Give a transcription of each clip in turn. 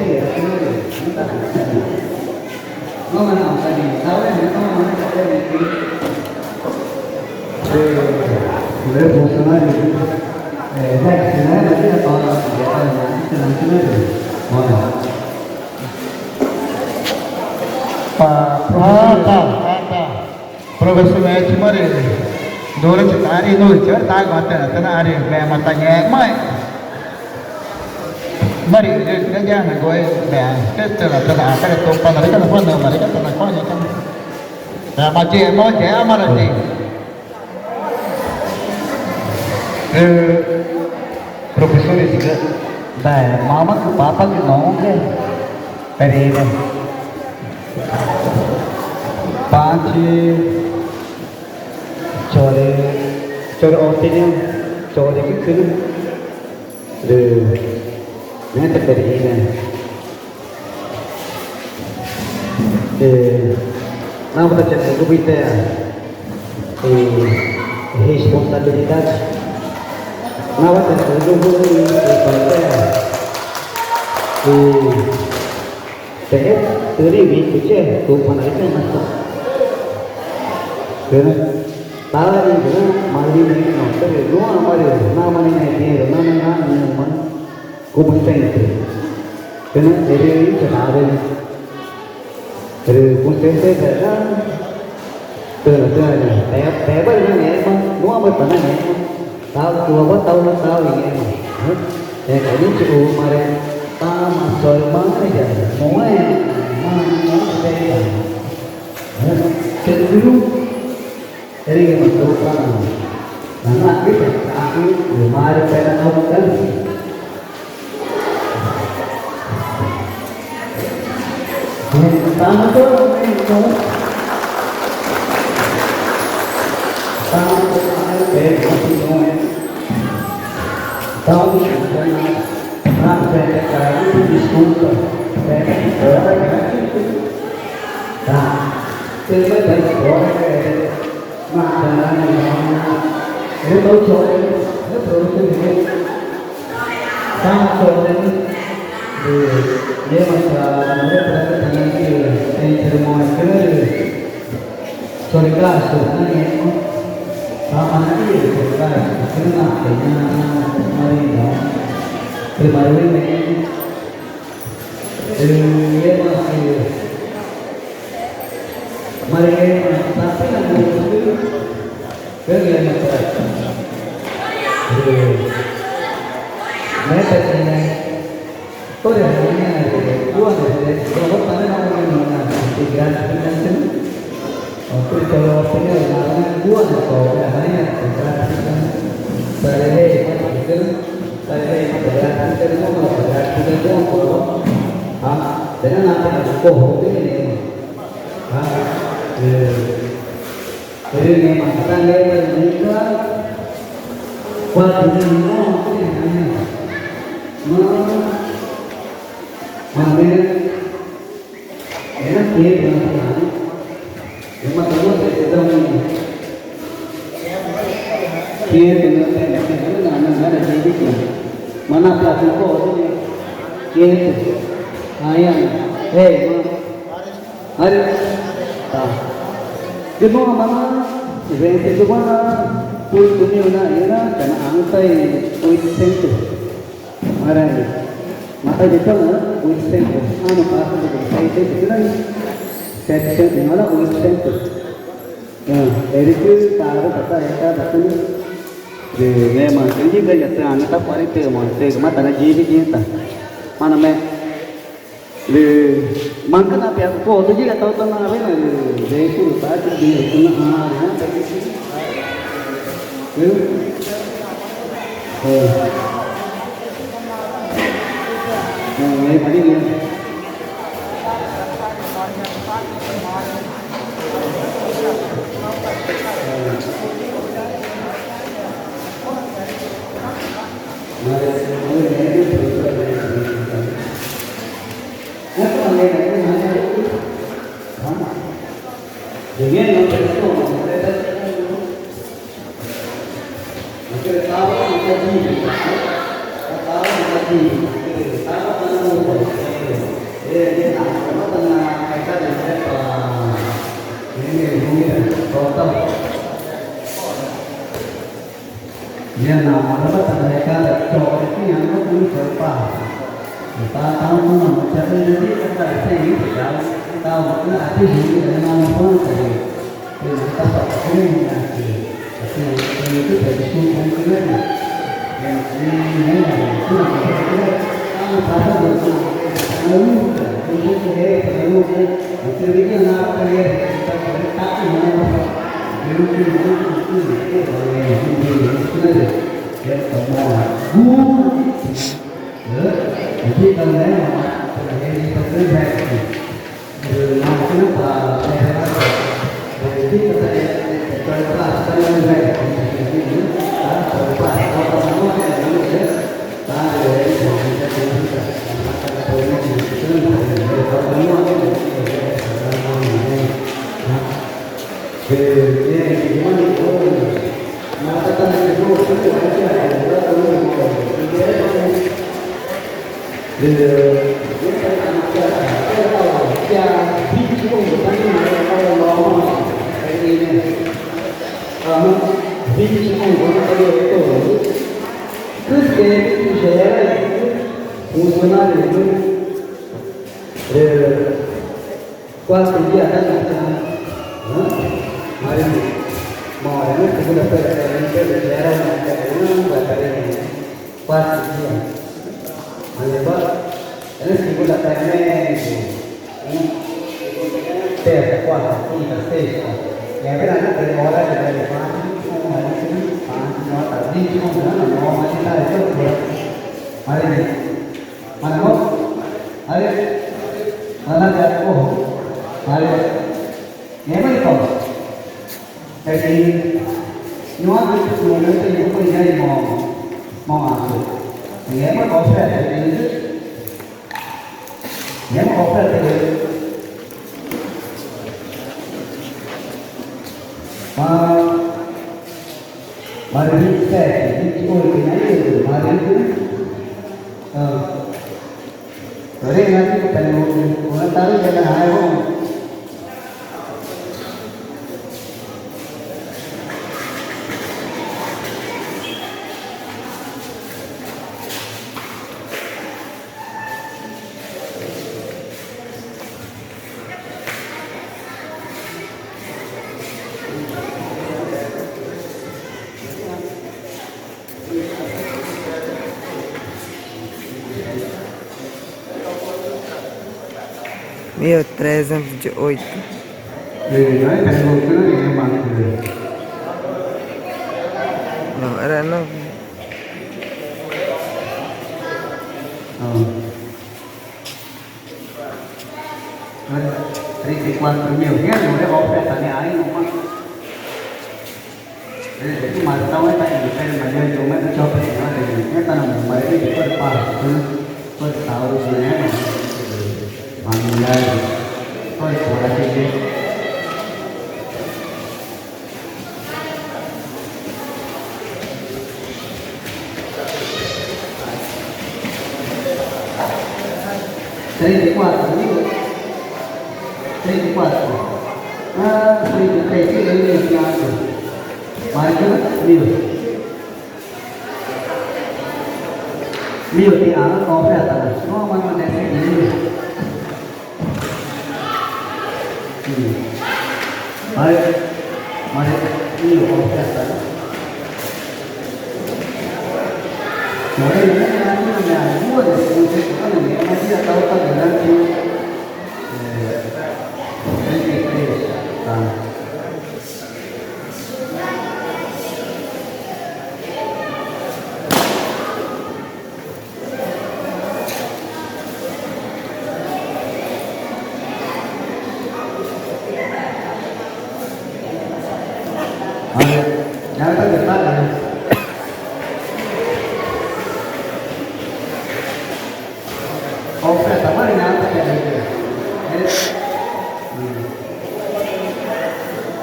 sih ya, entah. Mau mana tadi? Tahu ya, mau mana tadi? Udah bosan aja. Sebenarnya tadi apa? Senang aja. Mana? Pak, Profesor Cimari, dulu cari dulu cerita kata tanah ada kayak matanya mai. Mari dia jangan gue bang, kita tanah ada tumpang mereka telepon mereka tanah kau kan. Nah macam mau jaya mana sih? Profesor juga, bah mama ke papa ke nong ke, dari ini. Panci chore ortenya chore kikulu de neta perina nama baca itu kita ya responsabilidad nama baca itu kita ya teh teri bi kuce tu mana itu masuk karena tahu ini mali ini nonton itu apa dia nama ini dia nama nama kumpulkan itu karena jadi ini cenderung dari kumpulkan itu kan terus apa ini emang semua berpana emang tahu tahu ini emang ya ini cukup kemarin tamat soal mana ya semua yang mana saya cenderung jadi kita terutama karena kita aku kemarin saya tahu kan tamat tuh tamat masih semua tahu nah saya sekarang itu diskusi saya nah saya dari sekolah masalahnya itu tahu soalnya itu terus ini sama soalnya dia masalahnya berada di cermin sorry kelas sebenarnya sama nanti kelas kena kemarin ini dia masih mereka tapi nanti itu kerja mereka ini kau dah punya dua dari dua pada nama tiga sembilan waktu kalau punya nama dua kau dah hanya tiga saya itu saya kita mau kita mau dengan apa kau ini jadi memang tangga mereka wajib mengambil enak dia dengan memang terus kita dia dengan ada jadi mana pelaku kau dia ayam hari di mana event itu mana pun dunia na karena angkai kuit sentuh marah ni mata jatuh na kuit sentuh anu pasal itu saya itu lagi set di mana kuit sentuh dari itu taruh kata ya kata ni de memang ini kan jatuh anu tak pari tu mata na jadi kita mana le mangkan apa yang kau tu juga tahu tentang apa ni le itu tadi dia itu na ini tadi dia Ini total. Dia nama apa mereka cowok itu yang itu siapa? Kita tahu mana macam ini kita ini tidak tahu mana ada ini nama apa tadi. Kita tak tahu nanti. Tapi itu dari sumber mana? Yang ini itu nama apa itu? Lalu itu apa ya? Kita tak tahu. Jadi kalau quase dia ada mari mau ini sudah berjalan quase dia Aleba, ini sudah terjadi. Ter, kuat, kita stage. Yang berada di orang dari tadi mau masih ada itu. Mari ni, mana mau? Mari, mana jatuh? Mari, ni apa itu? Jadi, nuan itu nanti yang pun jadi mau masuk. Ni apa offer ini? Yang offer ini. Mari kita ini orang ini mari itu, orang nanti kita orang tahu jalan ayam. Meu 308. Não, era não. Nhiều nhất rồi đấy bố phải tận ái không ạ? Để mà tao ấy tại vì cái mà nhân chúng nó cho phải nó thì nhất ta là một mấy cái phân pha phân tạo gì đấy mà mình đây thôi của là gì đây cái quạt đây cái quạt đây cái cái đấy là gì ạ? Bài rất nhiều thì áo có phải là nó mang đẹp cái gì bài mà nhiều có phải là nói đây là nhà mua để mua cái có là người mà chỉ là tao tao để làm gì jangan tergerak lagi. Oke, sama dengan apa ya itu?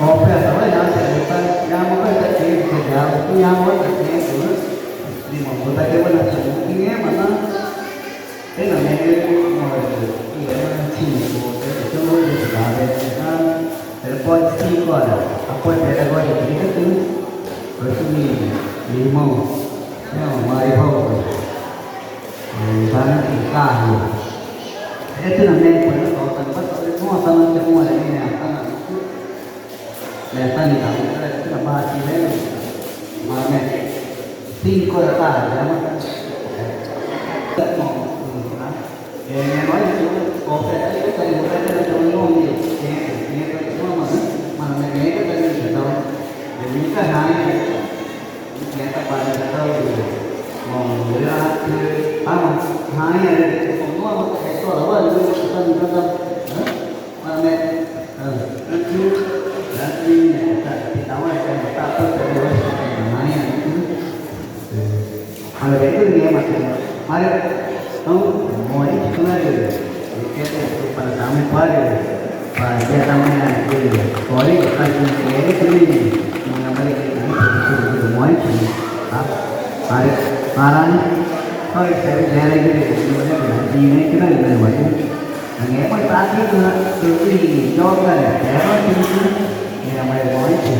Oke, sama dengan apa? Yang mau kita cek kerja, yang mau kita cek dulu. Di mana kita mana ini mana? Ini namanya mau itu. Ini sih, itu mau kita ada kan. Telepon si kau ada. Apa yang ada kau ada? Kita tu resmi limau. Ya, mari kau. Sana kita ni. Itu namanya pada kau tanpa semua sama semua ini yang tanah itu. Lepas ni tahu kita bahas ini. Mana si kau ada? Jangan. Tak mau. Yang nói itu kau phải itu tadi bukan ada contoh ni. Ini pertama mana mana itu tadi kita tahu. Jadi kita hanya kita pada tahu mau lihat hanya semua itu apa itu kita kita mana itu nanti kita tahu kita tahu terus hanya itu. Kalau itu dia macam mari tahu mau ini sebenarnya kita pada kami pada pada namanya itu kalau kita ini mengambil itu mau ini hari kalau saya jalan itu sebenarnya ini kita ini macam yang apa tadi itu ini jawab kan ya itu yang namanya mau itu